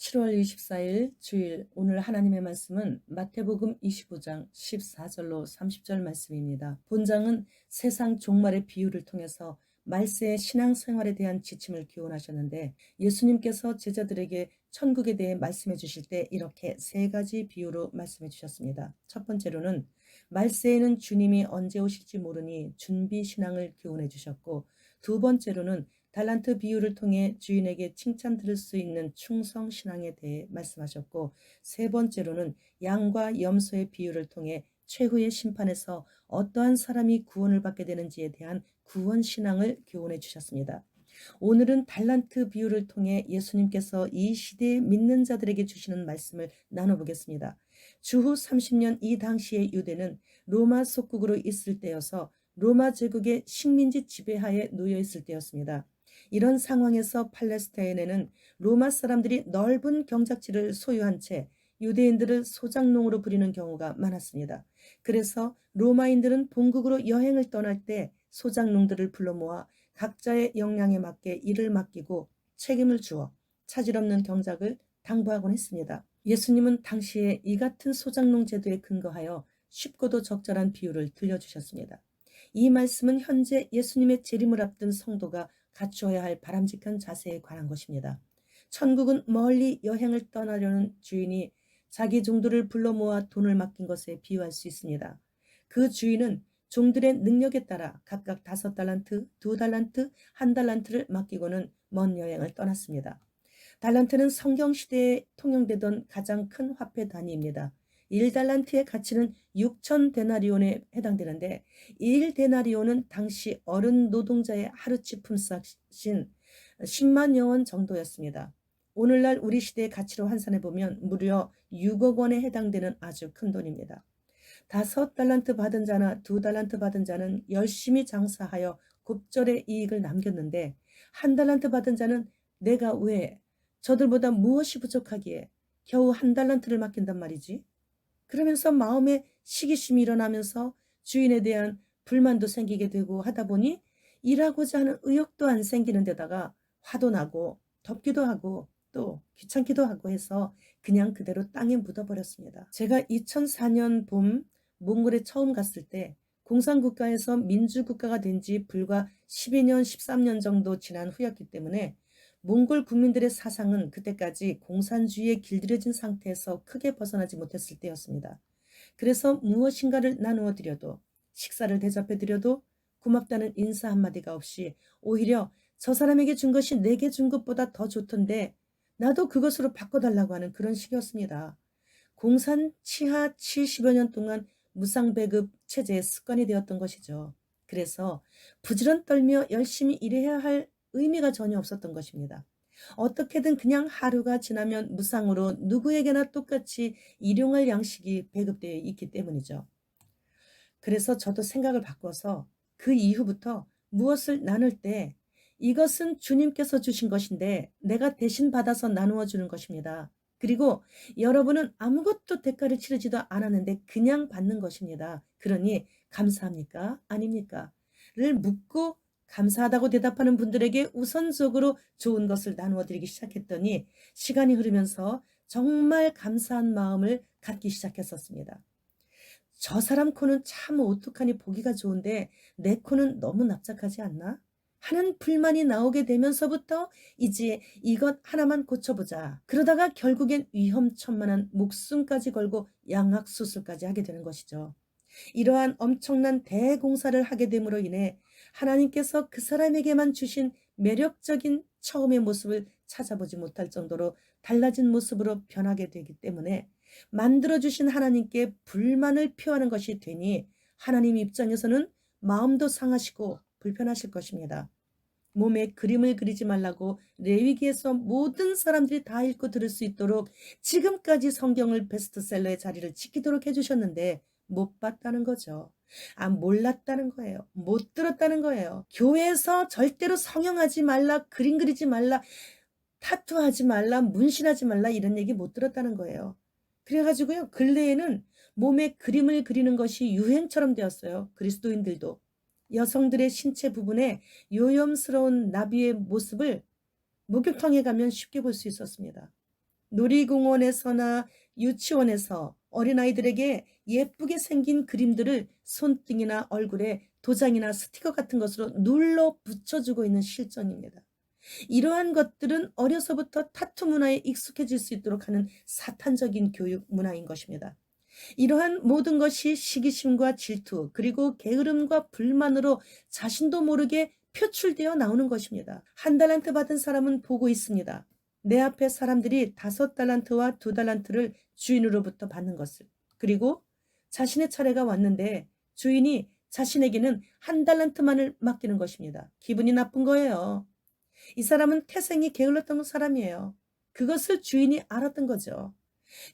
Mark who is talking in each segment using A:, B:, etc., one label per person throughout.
A: 7월 24일 주일 오늘 하나님의 말씀은 마태복음 25장 14절로 30절 말씀입니다. 본장은 세상 종말의 비유를 통해서 말세의 신앙생활에 대한 지침을 교훈하셨는데 예수님께서 제자들에게 천국에 대해 말씀해 주실 때 이렇게 세 가지 비유로 말씀해 주셨습니다. 첫 번째로는 말세에는 주님이 언제 오실지 모르니 준비 신앙을 교훈해 주셨고, 두 번째로는 달란트 비유를 통해 주인에게 칭찬 들을 수 있는 충성 신앙에 대해 말씀하셨고, 세 번째로는 양과 염소의 비유를 통해 최후의 심판에서 어떠한 사람이 구원을 받게 되는지에 대한 구원 신앙을 교훈해 주셨습니다. 오늘은 달란트 비유를 통해 예수님께서 이 시대에 믿는 자들에게 주시는 말씀을 나눠보겠습니다. 주후 30년 이 당시의 유대는 로마 속국으로 있을 때여서 로마 제국의 식민지 지배하에 놓여 있을 때였습니다. 이런 상황에서 팔레스타인에는 로마 사람들이 넓은 경작지를 소유한 채 유대인들을 소작농으로 부리는 경우가 많았습니다. 그래서 로마인들은 본국으로 여행을 떠날 때 소작농들을 불러 모아 각자의 역량에 맞게 일을 맡기고 책임을 주어 차질 없는 경작을 당부하곤 했습니다. 예수님은 당시에 이 같은 소작농 제도에 근거하여 쉽고도 적절한 비유를 들려주셨습니다. 이 말씀은 현재 예수님의 재림을 앞둔 성도가 갖추어야 할 바람직한 자세에 관한 것입니다. 천국은 멀리 여행을 떠나려는 주인이 자기 종들을 불러 모아 돈을 맡긴 것에 비유할 수 있습니다. 그 주인은 종들의 능력에 따라 각각 5달란트, 2달란트, 1달란트를 맡기고는 먼 여행을 떠났습니다. 달란트는 성경시대에 통용되던 가장 큰 화폐 단위입니다. 1달란트의 가치는 6천 데나리온에 해당되는데, 1데나리온은 당시 어른 노동자의 하루치 품삯인 10만여 원 정도였습니다. 오늘날 우리 시대의 가치로 환산해 보면 무려 6억 원에 해당되는 아주 큰 돈입니다. 5달란트 받은 자나 2달란트 받은 자는 열심히 장사하여 곱절의 이익을 남겼는데, 1달란트 받은 자는 내가 왜 저들보다 무엇이 부족하기에 겨우 1달란트를 맡긴단 말이지? 그러면서 마음에 시기심이 일어나면서 주인에 대한 불만도 생기게 되고 하다 보니 일하고자 하는 의욕도 안 생기는 데다가 화도 나고 덥기도 하고 또 귀찮기도 하고 해서 그냥 그대로 땅에 묻어버렸습니다. 제가 2004년 봄 몽골에 처음 갔을 때 공산국가에서 민주국가가 된 지 불과 12년, 13년 정도 지난 후였기 때문에 몽골 국민들의 사상은 그때까지 공산주의에 길들여진 상태에서 크게 벗어나지 못했을 때였습니다. 그래서 무엇인가를 나누어 드려도, 식사를 대접해 드려도 고맙다는 인사 한마디가 없이 오히려 저 사람에게 준 것이 내게 준 것보다 더 좋던데 나도 그것으로 바꿔달라고 하는 그런 식이었습니다. 공산 치하 70여 년 동안 무상배급 체제의 습관이 되었던 것이죠. 그래서 부지런 떨며 열심히 일해야 할 의미가 전혀 없었던 것입니다. 어떻게든 그냥 하루가 지나면 무상으로 누구에게나 똑같이 일용할 양식이 배급되어 있기 때문이죠. 그래서 저도 생각을 바꿔서 그 이후부터 무엇을 나눌 때 이것은 주님께서 주신 것인데 내가 대신 받아서 나누어 주는 것입니다. 그리고 여러분은 아무것도 대가를 치르지도 않았는데 그냥 받는 것입니다. 그러니 감사합니까? 아닙니까? 를 묻고 감사하다고 대답하는 분들에게 우선적으로 좋은 것을 나누어 드리기 시작했더니 시간이 흐르면서 정말 감사한 마음을 갖기 시작했었습니다. 저 사람 코는 참 오똑하니 보기가 좋은데 내 코는 너무 납작하지 않나? 하는 불만이 나오게 되면서부터 이제 이것 하나만 고쳐보자. 그러다가 결국엔 위험천만한 목숨까지 걸고 양악수술까지 하게 되는 것이죠. 이러한 엄청난 대공사를 하게 됨으로 인해 하나님께서 그 사람에게만 주신 매력적인 처음의 모습을 찾아보지 못할 정도로 달라진 모습으로 변하게 되기 때문에 만들어주신 하나님께 불만을 표하는 것이 되니 하나님 입장에서는 마음도 상하시고 불편하실 것입니다. 몸에 그림을 그리지 말라고 레위기에서 모든 사람들이 다 읽고 들을 수 있도록 지금까지 성경을 베스트셀러의 자리를 지키도록 해주셨는데 못 봤다는 거죠. 몰랐다는 거예요. 못 들었다는 거예요. 교회에서 절대로 성형하지 말라, 그림 그리지 말라, 타투하지 말라, 문신하지 말라 이런 얘기 못 들었다는 거예요. 그래가지고요, 근래에는 몸에 그림을 그리는 것이 유행처럼 되었어요. 그리스도인들도. 여성들의 신체 부분에 요염스러운 나비의 모습을 목욕탕에 가면 쉽게 볼 수 있었습니다. 놀이공원에서나 유치원에서 어린아이들에게 예쁘게 생긴 그림들을 손등이나 얼굴에 도장이나 스티커 같은 것으로 눌러 붙여주고 있는 실정입니다. 이러한 것들은 어려서부터 타투 문화에 익숙해질 수 있도록 하는 사탄적인 교육 문화인 것입니다. 이러한 모든 것이 시기심과 질투 그리고 게으름과 불만으로 자신도 모르게 표출되어 나오는 것입니다. 한 달란트 받은 사람은 보고 있습니다. 내 앞에 사람들이 5달란트와 2달란트를 주인으로부터 받는 것을. 그리고 자신의 차례가 왔는데 주인이 자신에게는 1달란트만을 맡기는 것입니다. 기분이 나쁜 거예요. 이 사람은 태생이 게을렀던 사람이에요. 그것을 주인이 알았던 거죠.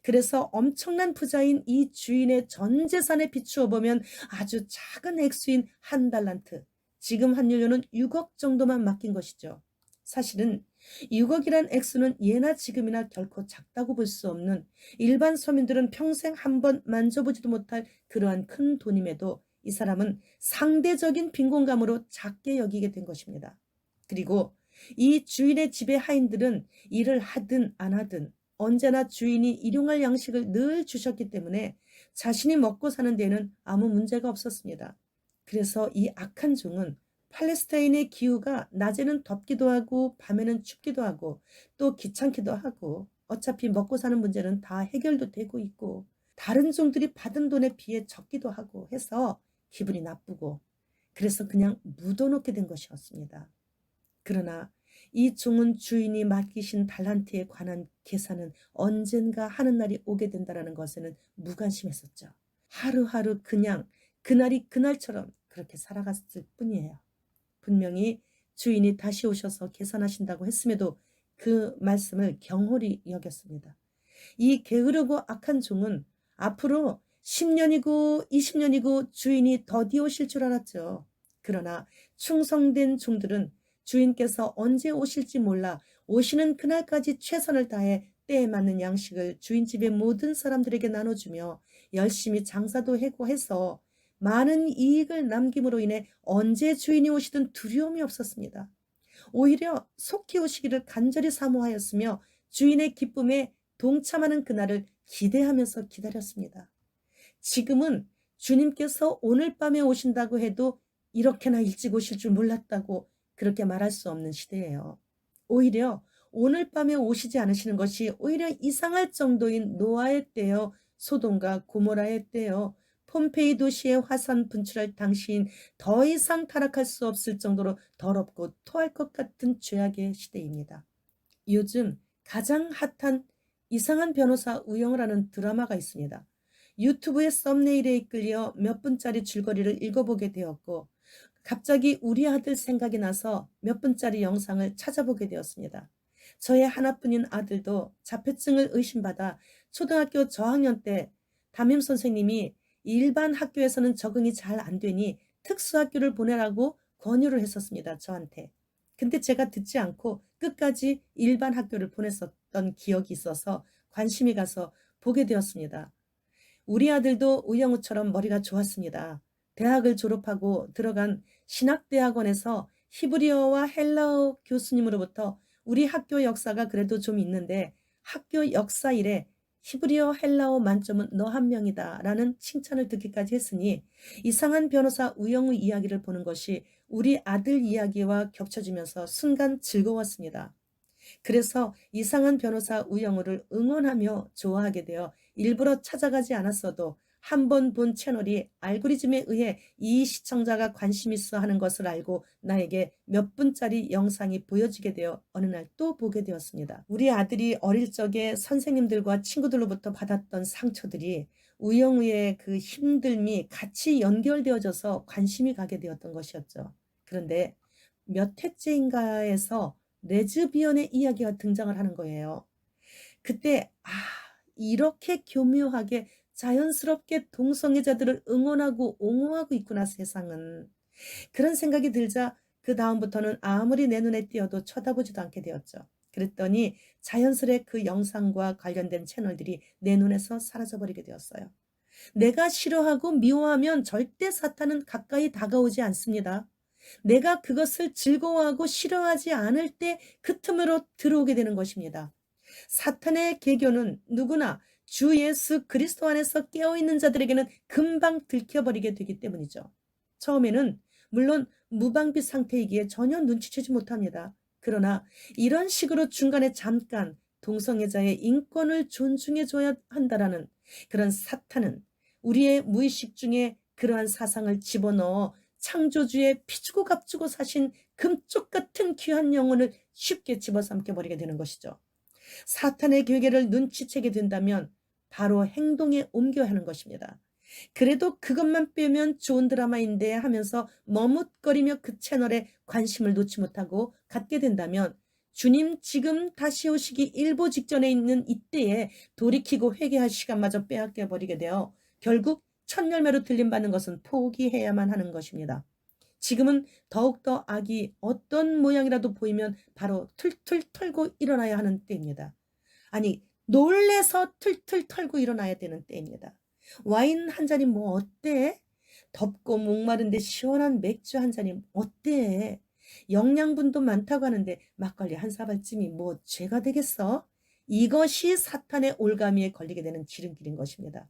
A: 그래서 엄청난 부자인 이 주인의 전 재산에 비추어 보면 아주 작은 액수인 1달란트, 지금 환율로는 6억 정도만 맡긴 것이죠. 사실은 6억이란 액수는 예나 지금이나 결코 작다고 볼 수 없는, 일반 서민들은 평생 한 번 만져보지도 못할 그러한 큰 돈임에도 이 사람은 상대적인 빈곤감으로 작게 여기게 된 것입니다. 그리고 이 주인의 집의 하인들은 일을 하든 안 하든 언제나 주인이 일용할 양식을 늘 주셨기 때문에 자신이 먹고 사는 데는 아무 문제가 없었습니다. 그래서 이 악한 종은 팔레스타인의 기후가 낮에는 덥기도 하고 밤에는 춥기도 하고 또 귀찮기도 하고 어차피 먹고 사는 문제는 다 해결도 되고 있고 다른 종들이 받은 돈에 비해 적기도 하고 해서 기분이 나쁘고 그래서 그냥 묻어놓게 된 것이었습니다. 그러나 이 종은 주인이 맡기신 달란트에 관한 계산은 언젠가 하는 날이 오게 된다는 것에는 무관심했었죠. 하루하루 그냥 그날이 그날처럼 그렇게 살아갔을 뿐이에요. 분명히 주인이 다시 오셔서 계산하신다고 했음에도 그 말씀을 경홀히 여겼습니다. 이 게으르고 악한 종은 앞으로 10년이고 20년이고 주인이 더디 오실 줄 알았죠. 그러나 충성된 종들은 주인께서 언제 오실지 몰라 오시는 그날까지 최선을 다해 때에 맞는 양식을 주인 집의 모든 사람들에게 나눠주며 열심히 장사도 하고 해서 많은 이익을 남김으로 인해 언제 주인이 오시든 두려움이 없었습니다. 오히려 속히 오시기를 간절히 사모하였으며 주인의 기쁨에 동참하는 그날을 기대하면서 기다렸습니다. 지금은 주님께서 오늘 밤에 오신다고 해도 이렇게나 일찍 오실 줄 몰랐다고 그렇게 말할 수 없는 시대예요. 오히려 오늘 밤에 오시지 않으시는 것이 오히려 이상할 정도인 노아의 때요, 소돔과 고모라의 때요, 폼페이 도시의 화산 분출할 당시인 더 이상 타락할 수 없을 정도로 더럽고 토할 것 같은 죄악의 시대입니다. 요즘 가장 핫한 이상한 변호사 우영을 하는 드라마가 있습니다. 유튜브의 썸네일에 이끌려 몇 분짜리 줄거리를 읽어보게 되었고 갑자기 우리 아들 생각이 나서 몇 분짜리 영상을 찾아보게 되었습니다. 저의 하나뿐인 아들도 자폐증을 의심받아 초등학교 저학년 때 담임 선생님이 일반 학교에서는 적응이 잘 안 되니 특수학교를 보내라고 권유를 했었습니다. 저한테. 근데 제가 듣지 않고 끝까지 일반 학교를 보냈었던 기억이 있어서 관심이 가서 보게 되었습니다. 우리 아들도 우영우처럼 머리가 좋았습니다. 대학을 졸업하고 들어간 신학대학원에서 히브리어와 헬라어 교수님으로부터 우리 학교 역사가 그래도 좀 있는데 학교 역사 일에 히브리어 헬라어 만점은 너 한 명이다 라는 칭찬을 듣기까지 했으니 이상한 변호사 우영우 이야기를 보는 것이 우리 아들 이야기와 겹쳐지면서 순간 즐거웠습니다. 그래서 이상한 변호사 우영우를 응원하며 좋아하게 되어 일부러 찾아가지 않았어도 한 번 본 채널이 알고리즘에 의해 이 시청자가 관심 있어 하는 것을 알고 나에게 몇 분짜리 영상이 보여지게 되어 어느 날 또 보게 되었습니다. 우리 아들이 어릴 적에 선생님들과 친구들로부터 받았던 상처들이 우영우의 그 힘듦이 같이 연결되어져서 관심이 가게 되었던 것이었죠. 그런데 몇 회째인가에서 레즈비언의 이야기가 등장을 하는 거예요. 그때 이렇게 교묘하게 자연스럽게 동성애자들을 응원하고 옹호하고 있구나 세상은. 그런 생각이 들자 그 다음부터는 아무리 내 눈에 띄어도 쳐다보지도 않게 되었죠. 그랬더니 자연스레 그 영상과 관련된 채널들이 내 눈에서 사라져버리게 되었어요. 내가 싫어하고 미워하면 절대 사탄은 가까이 다가오지 않습니다. 내가 그것을 즐거워하고 싫어하지 않을 때 그 틈으로 들어오게 되는 것입니다. 사탄의 계교는 누구나 주 예수 그리스도 안에서 깨어있는 자들에게는 금방 들켜버리게 되기 때문이죠. 처음에는 물론 무방비 상태이기에 전혀 눈치채지 못합니다. 그러나 이런 식으로 중간에 잠깐 동성애자의 인권을 존중해줘야 한다라는 그런 사탄은 우리의 무의식 중에 그러한 사상을 집어넣어 창조주의 피주고 값주고 사신 금쪽 같은 귀한 영혼을 쉽게 집어삼켜 버리게 되는 것이죠. 사탄의 괴계를 눈치채게 된다면 바로 행동에 옮겨야 하는 것입니다. 그래도 그것만 빼면 좋은 드라마인데 하면서 머뭇거리며 그 채널에 관심을 놓지 못하고 갖게 된다면 주님 지금 다시 오시기 일보 직전에 있는 이때에 돌이키고 회개할 시간마저 빼앗겨 버리게 되어 결국 첫 열매로 들림받는 것은 포기해야만 하는 것입니다. 지금은 더욱더 악이 어떤 모양이라도 보이면 바로 툴툴 털고 일어나야 하는 때입니다. 아니, 놀래서 툴툴 털고 일어나야 되는 때입니다. 와인 한 잔이 뭐 어때? 덥고 목마른데 시원한 맥주 한 잔이 어때? 영양분도 많다고 하는데 막걸리 한 사발쯤이 뭐 죄가 되겠어? 이것이 사탄의 올가미에 걸리게 되는 지름길인 것입니다.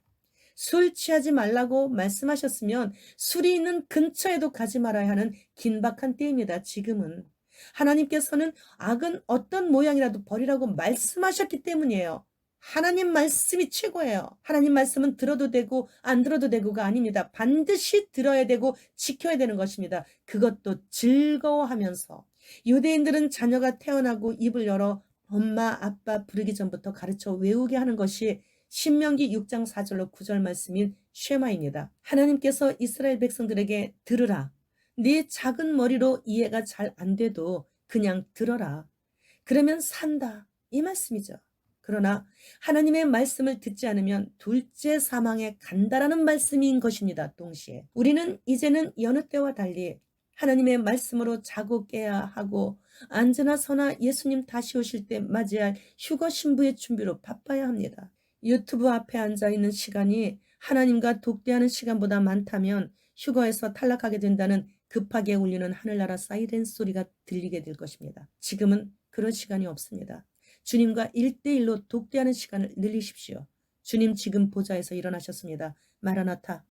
A: 술 취하지 말라고 말씀하셨으면 술이 있는 근처에도 가지 말아야 하는 긴박한 때입니다. 지금은. 하나님께서는 악은 어떤 모양이라도 버리라고 말씀하셨기 때문이에요. 하나님 말씀이 최고예요. 하나님 말씀은 들어도 되고 안 들어도 되고가 아닙니다. 반드시 들어야 되고 지켜야 되는 것입니다. 그것도 즐거워하면서. 유대인들은 자녀가 태어나고 입을 열어 엄마 아빠 부르기 전부터 가르쳐 외우게 하는 것이 신명기 6장 4절로 9절 말씀인 쉐마입니다. 하나님께서 이스라엘 백성들에게 들으라. 네 작은 머리로 이해가 잘 안 돼도 그냥 들어라. 그러면 산다. 이 말씀이죠. 그러나 하나님의 말씀을 듣지 않으면 둘째 사망에 간다라는 말씀인 것입니다. 동시에 우리는 이제는 여느 때와 달리 하나님의 말씀으로 자고 깨야 하고 언제나 서나 예수님 다시 오실 때 맞이할 휴거 신부의 준비로 바빠야 합니다. 유튜브 앞에 앉아 있는 시간이 하나님과 독대하는 시간보다 많다면 휴거에서 탈락하게 된다는 급하게 울리는 하늘나라 사이렌 소리가 들리게 될 것입니다. 지금은 그런 시간이 없습니다. 주님과 1대1로 독대하는 시간을 늘리십시오. 주님 지금 보좌에서 일어나셨습니다. 마라나타.